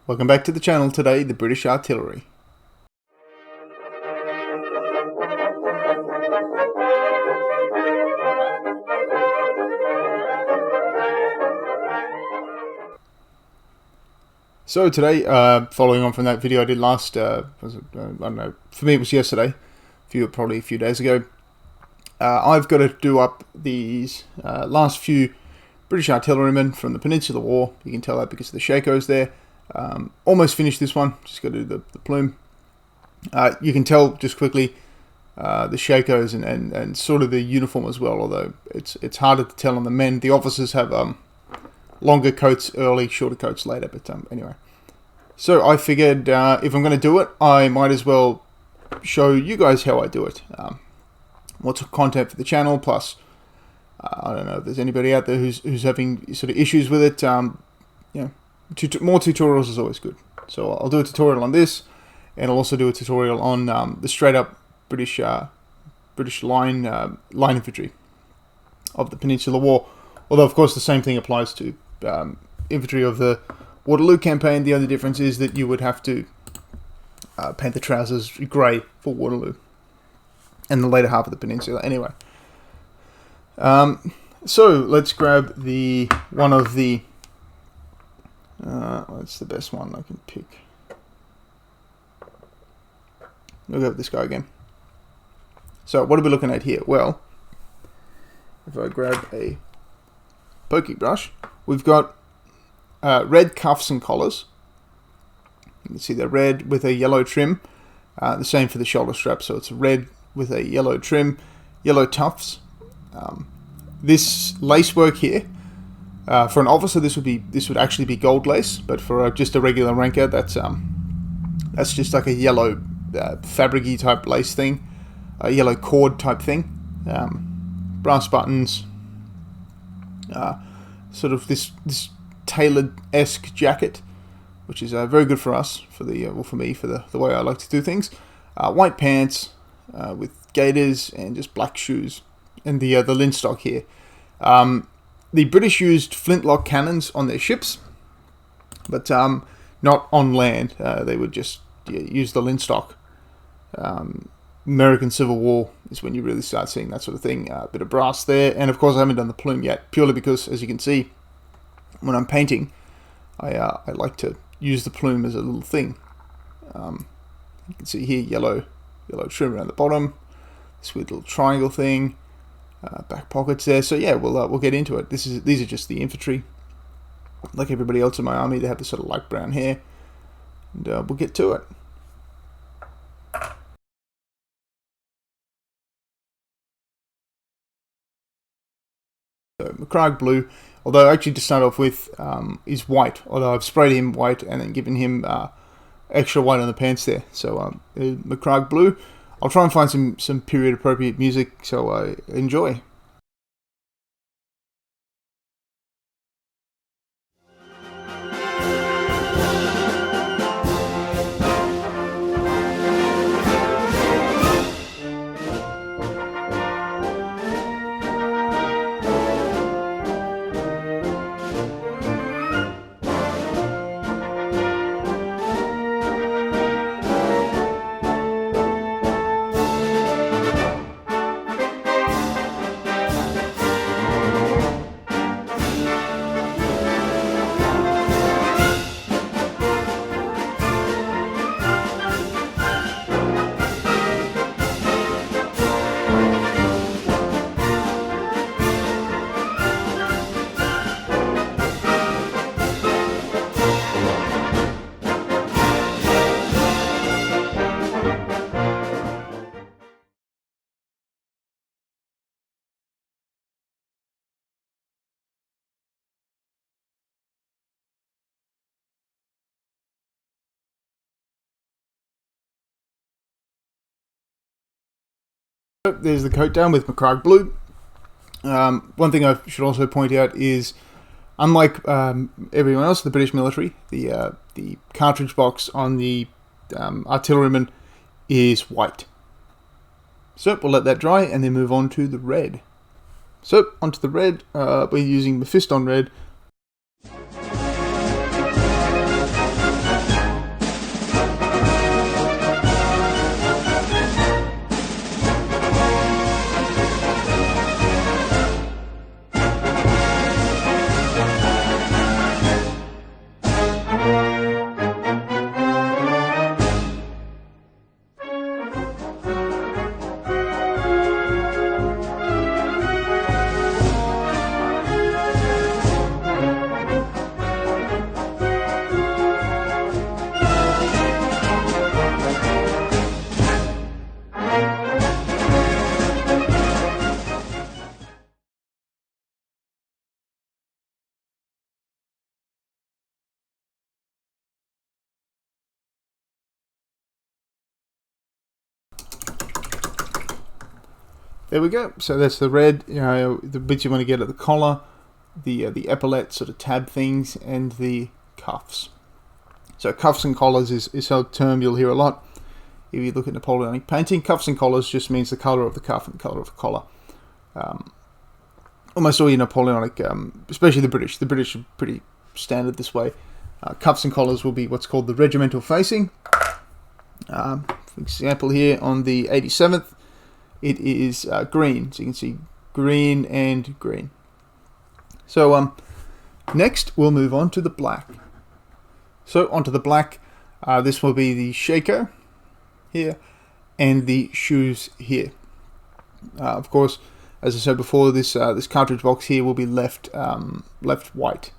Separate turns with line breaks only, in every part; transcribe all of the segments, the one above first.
Welcome back to the channel today, the British Artillery. So today, following on from that video I did last, I don't know, for me it was yesterday, probably a few days ago, I've got to do up these last few British Artillerymen from the Peninsular War. You can tell that because of the Shakos there. Almost finished this one, just got to do the plume. You can tell just quickly the Shakos and sort of the uniform as well, although it's harder to tell on the men. The officers have longer coats early, shorter coats later, but anyway. So I figured if I'm going to do it, I might as well show you guys how I do it. What's content for the channel, plus I don't know if there's anybody out there who's having sort of issues with it. You know, more tutorials is always good. So I'll do a tutorial on this, and I'll also do a tutorial on the straight up British line infantry of the Peninsular War. Although of course the same thing applies to infantry of the Waterloo campaign. The only difference is that you would have to paint the trousers grey for Waterloo and the later half of the peninsula. Anyway, so let's grab one of the what's the best one I can pick? We'll go with this guy again. So what are we looking at here? Well, if I grab a pokey brush, we've got red cuffs and collars. You can see they're red with a yellow trim. The same for the shoulder strap, so it's red with a yellow trim, yellow tufts. This lace work here, for an officer, this would actually be gold lace, but for just a regular ranker, that's just like a yellow fabric-y type lace thing, a yellow cord type thing. Brass buttons, sort of this tailored-esque jacket, which is very good for us, for me, for the way I like to do things. White pants with gaiters and just black shoes, and the linstock here. The British used flintlock cannons on their ships, but not on land. They would just use the linstock. American Civil War is when you really start seeing that sort of thing. A bit of brass there, and of course I haven't done the plume yet, purely because, as you can see, when I'm painting, I like to use the plume as a little thing. You can see here yellow trim around the bottom, this weird little triangle thing, back pockets there. So yeah, we'll get into it. These are just the infantry. Like everybody else in my army, they have this sort of light brown hair, and we'll get to it. So McCragg blue, although actually to start off with, is white. Although I've sprayed him white and then given him extra white on the pants there. So McCragg blue. I'll try and find some period appropriate music, so enjoy. There's the coat down with McCragg blue. One thing I should also point out is, unlike everyone else in the British military, the cartridge box on the Artilleryman is white. So we'll let that dry and then move on to the red. So onto the red, we're using Mephiston red. there we go. So that's the red, the bits you want to get at the collar, the epaulette sort of tab things, and the cuffs. So cuffs and collars is a term you'll hear a lot. If you look at Napoleonic painting, cuffs and collars just means the colour of the cuff and the colour of the collar. Almost all your Napoleonic, especially the British are pretty standard this way. Cuffs and collars will be what's called the regimental facing. For example, here on the 87th, it is green. So you can see green and green. So next, we'll move on to the black. So onto the black, this will be the Shako here and the shoes here. Of course, as I said before, this cartridge box here will be left white.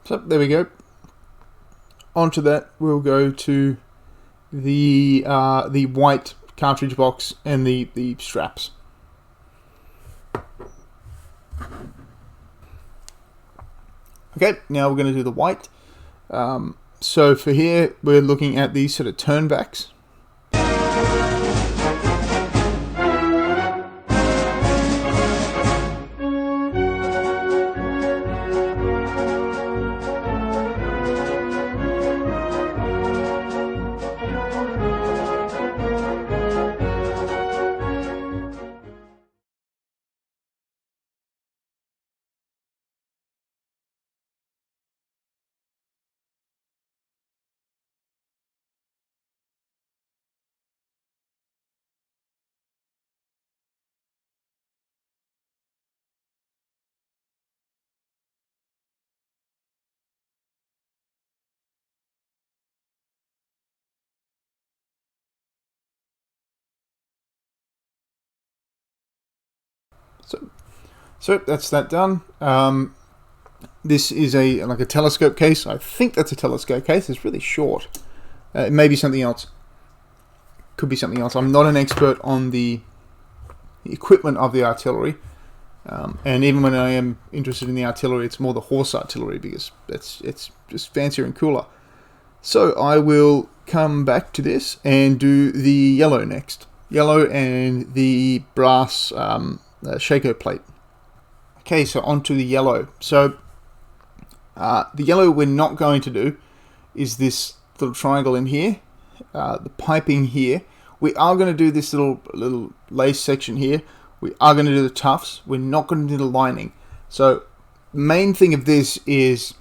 So there we go. Onto that, we'll go to the white cartridge box and the straps. Okay, now we're going to do the white. So for here, we're looking at these sort of turnbacks. So that's that done. This is like a telescope case. I think that's a telescope case. It's really short. It may be something else. Could be something else. I'm not an expert on the equipment of the artillery. And even when I am interested in the artillery, it's more the horse artillery because it's just fancier and cooler. So I will come back to this and do the yellow next. Yellow and the brass Shako plate. Okay, so onto the yellow. So the yellow we're not going to do is this little triangle in here, the piping here. We are going to do this little lace section here. We are going to do the tufts. We're not going to do the lining. So main thing of this is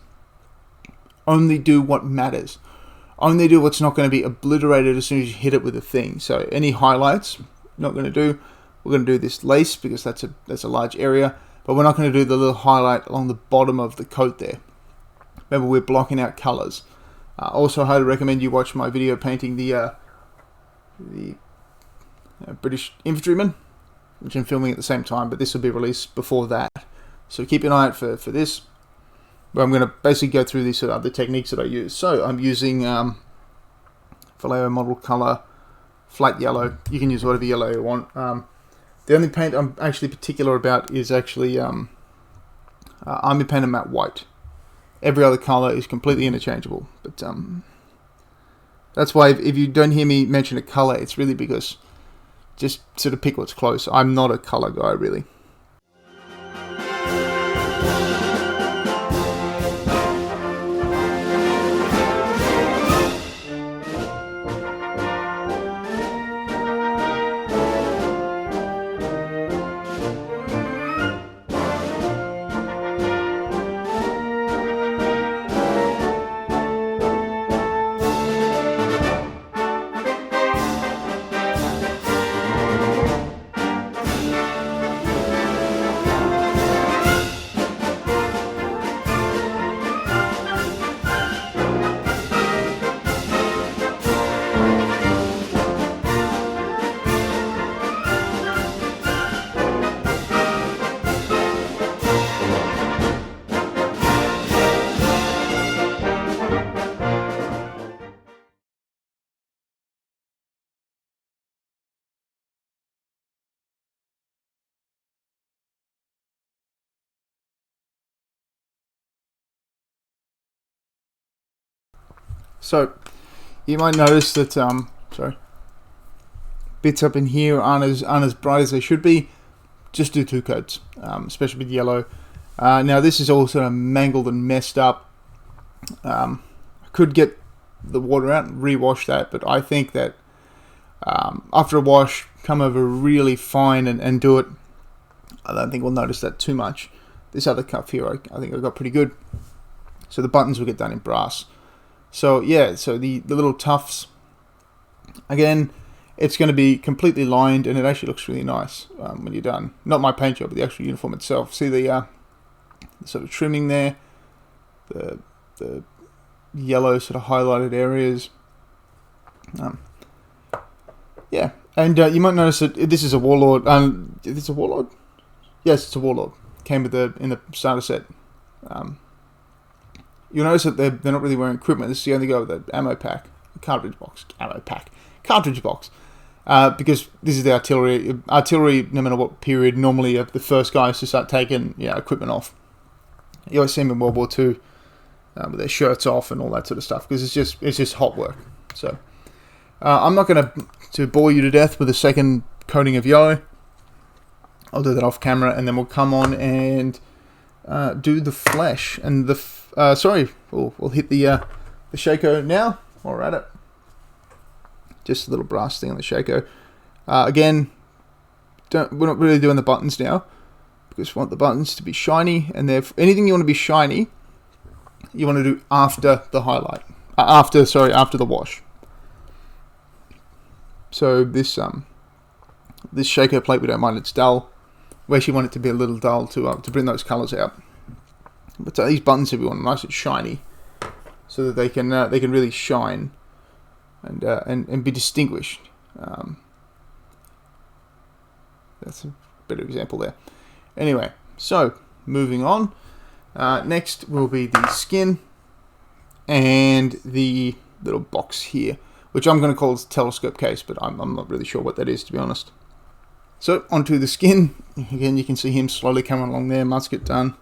only do what matters. Only do what's not going to be obliterated as soon as you hit it with a thing. So any highlights, not going to do. We're going to do this lace because that's a large area. But we're not going to do the little highlight along the bottom of the coat there. Remember, we're blocking out colors. Also, I highly recommend you watch my video painting the British infantryman, which I'm filming at the same time, but this will be released before that. So keep an eye out for this. But I'm going to basically go through these other techniques that I use. So I'm using Vallejo model color, flat yellow. You can use whatever yellow you want. The only paint I'm actually particular about is actually Army Painter Matte White. Every other color is completely interchangeable. But that's why if you don't hear me mention a color, it's really because just sort of pick what's close. I'm not a color guy, really. So you might notice that sorry, bits up in here aren't as bright as they should be. Just do 2 coats, especially with yellow. Now this is all sort of mangled and messed up. I could get the water out and rewash that, but I think that after a wash, come over really fine and do it. I don't think we'll notice that too much. This other cuff here, I think I got pretty good. So the buttons will get done in brass. So yeah, so the little tufts, again, it's going to be completely lined, and it actually looks really nice when you're done. Not my paint job, but the actual uniform itself. See the sort of trimming there, the yellow sort of highlighted areas. Yeah, and you might notice that this is a Warlord. Is this a Warlord? Yes, it's a Warlord. Came with in the starter set. You'll notice that they're not really wearing equipment. This is the only guy with the ammo pack, cartridge box, cartridge box. Because this is the artillery. Artillery, no matter what period, normally are the first guys to start taking equipment off. You always see them in World War II with their shirts off and all that sort of stuff, because it's just hot work. So I'm not going to bore you to death with a second coating of yellow. I'll do that off camera, and then we'll come on and do the flesh and the. We'll hit the Shako now while we're at it. Just a little brass thing on the Shako. Again, we're not really doing the buttons now, because we want the buttons to be shiny, and anything you want to be shiny, you want to do after the highlight. After the wash. So this Shako plate, we don't mind, it's dull. We actually want it to be a little dull to bring those colours out. But these buttons here, we want nice and shiny, so that they can really shine and be distinguished. That's a better example there. Anyway, so moving on. Next will be the skin and the little box here, which I'm going to call a telescope case, but I'm not really sure what that is, to be honest. So onto the skin. Again, you can see him slowly coming along there. Musket done.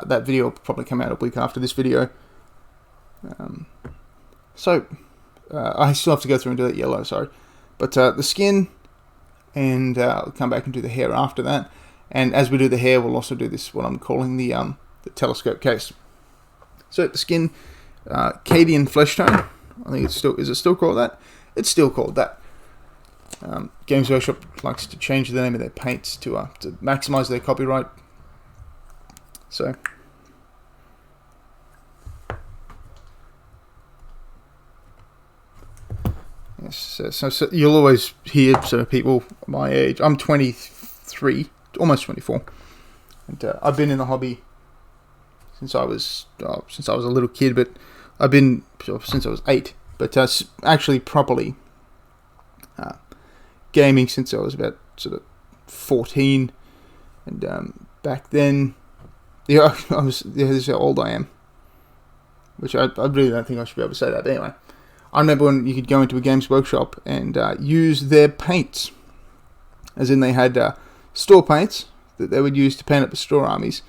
That video will probably come out a week after this video. I still have to go through and do that yellow, sorry. But the skin, and I'll come back and do the hair after that. And as we do the hair, we'll also do this, what I'm calling the telescope case. So the skin, Cadian flesh tone. I think is it still called that? It's still called that. Games Workshop likes to change the name of their paints to maximize their copyright. So yes, so you'll always hear sort of people my age. I'm 23, almost 24, and I've been in the hobby since I was a little kid, but I've been since I was 8. But actually properly gaming since I was about sort of 14, and back then, this is how old I am, which I really don't think I should be able to say that. But anyway, I remember when you could go into a Games Workshop and use their paints, as in they had store paints that they would use to paint up the store armies,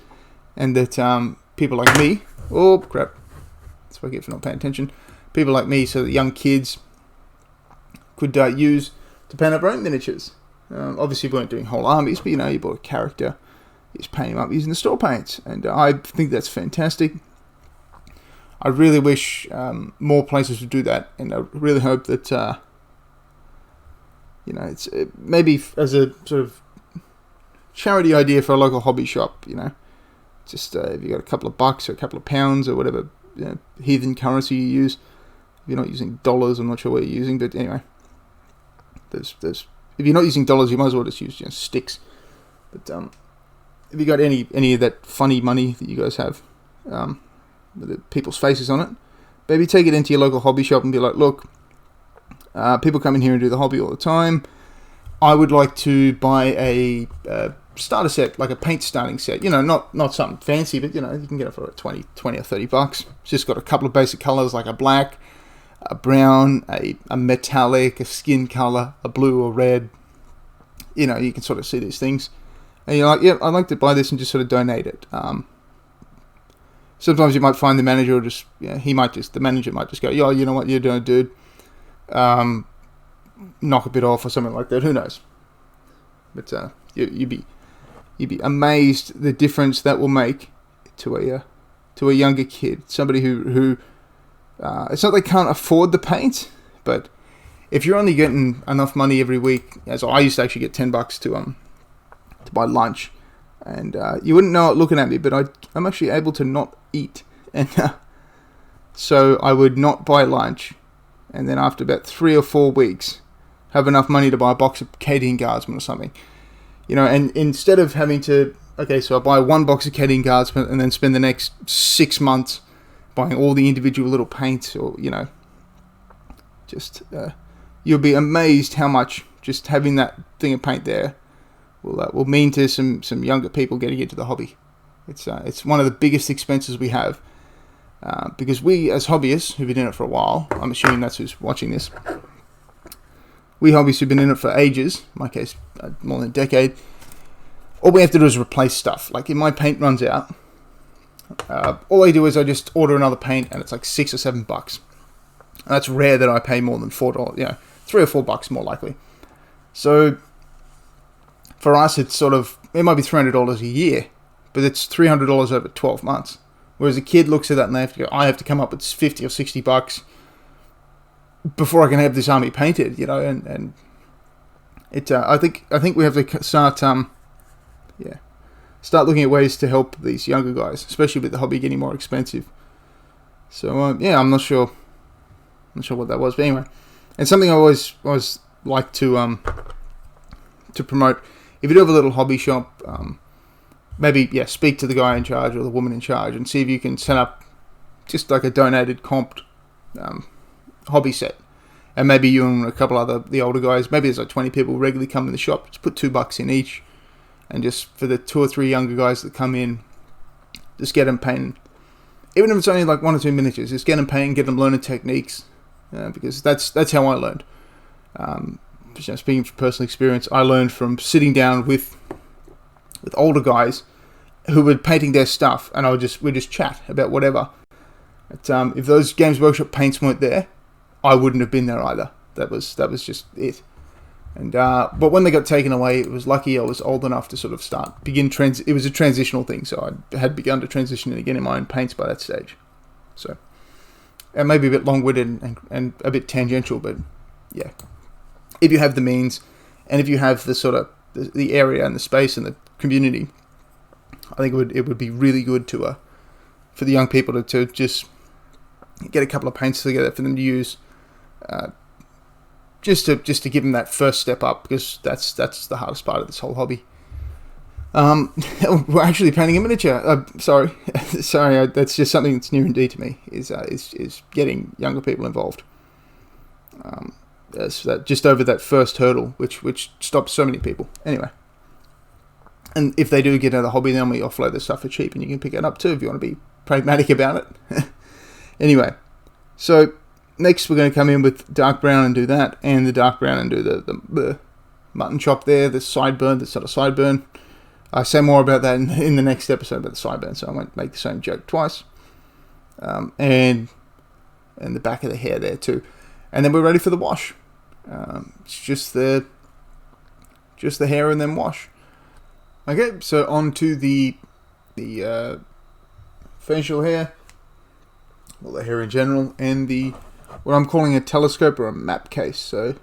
and that people like me, oh crap, that's what I get for not paying attention, people like me, so that young kids could use to paint up their own miniatures. Obviously we weren't doing whole armies, but you bought a character, you just paint him up using the store paints, and I think that's fantastic. I really wish more places would do that, and I really hope that it's maybe as a sort of charity idea for a local hobby shop. Just if you got a couple of bucks or a couple of pounds or whatever heathen currency you use. If you're not using dollars, I'm not sure what you're using, but anyway, there's if you're not using dollars, you might as well just use sticks. But if you got any of that funny money that you guys have, with the people's faces on it, maybe take it into your local hobby shop and be like, look, people come in here and do the hobby all the time. I would like to buy a starter set, like a paint starting set. Not something fancy, but you can get it for 20 or 30 bucks. It's just got a couple of basic colors like a black, a brown, a metallic, a skin color, a blue or red. You can sort of see these things, and you're like, yeah, I'd like to buy this and just sort of donate it. sometimes you might find the manager will just, the manager might just go, yo, you know what you're doing, dude? Knock a bit off or something like that. Who knows? But you'd be amazed the difference that will make to a younger kid, somebody who it's not they can't afford the paint, but if you're only getting enough money every week, as I used to actually get $10 to buy lunch, and you wouldn't know it looking at me, but I'm actually able to not eat, and so I would not buy lunch, and then after about 3 or 4 weeks, have enough money to buy a box of Canadian Guardsmen or something, and instead of having to, so I buy 1 box of Canadian Guardsmen and then spend the next 6 months buying all the individual little paints, or just you'll be amazed how much just having that thing of paint there will mean to some younger people getting into the hobby. It's one of the biggest expenses we have, because we as hobbyists who've been in it for a while, I'm assuming that's who's watching this, we hobbyists who've been in it for ages, in my case more than a decade, all we have to do is replace stuff. Like if my paint runs out, all I do is I just order another paint, and it's like $6 or $7. And that's rare that I pay more than $4, $3 or $4 more likely. So for us, it's it might be $300 a year, but it's $300 over 12 months. Whereas a kid looks at that and they have to go, I have to come up with $50 or $60 before I can have this army painted, and it. I think we have to start looking at ways to help these younger guys, especially with the hobby getting more expensive. So I'm not sure what that was, but anyway, and something I always like to promote. If you do have a little hobby shop, maybe speak to the guy in charge or the woman in charge and see if you can set up just like a donated comped hobby set, and maybe you and a couple the older guys, maybe there's like 20 people regularly come in the shop, just put $2 in each, and just for the 2 or 3 younger guys that come in, just get them painting. Even if it's only like 1 or 2 miniatures, just get them painting, get them learning techniques, because that's how I learned. Speaking from personal experience, I learned from sitting down with older guys who were painting their stuff, and we'd just chat about whatever. But, if those Games Workshop paints weren't there, I wouldn't have been there either. That was just it. And but when they got taken away, it was lucky I was old enough to sort of it was a transitional thing, so I had begun to transition again in my own paints by that stage. So it may be a bit long-winded and a bit tangential, but yeah, if you have the means, and if you have the sort of the area and the space and the community, I think it would be really good to for the young people to just get a couple of paints together for them to use. Just to give them that first step up, because that's the hardest part of this whole hobby. We're actually painting a miniature. Sorry, that's just something that's near and dear to me. Is getting younger people involved. Just over that first hurdle, which stops so many people. Anyway, and if they do get into the hobby, then we offload the stuff for cheap, and you can pick it up too if you want to be pragmatic about it. Anyway, so. Next, we're going to come in with dark brown and do that, and the dark brown and do the mutton chop there, the sideburn, the sort of sideburn. I say more about that in the next episode about the sideburn, so I won't make the same joke twice. And the back of the hair there too. And then we're ready for the wash. It's just the hair and then wash. Okay, so on to the facial hair, well, the hair in general, and what I'm calling a telescope or a map case. So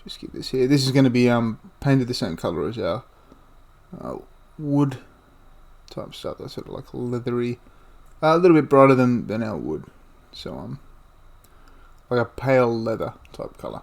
just keep this here. This is going to be painted the same color as our wood type stuff. That's sort of like leathery, a little bit brighter than our wood. So like a pale leather type color.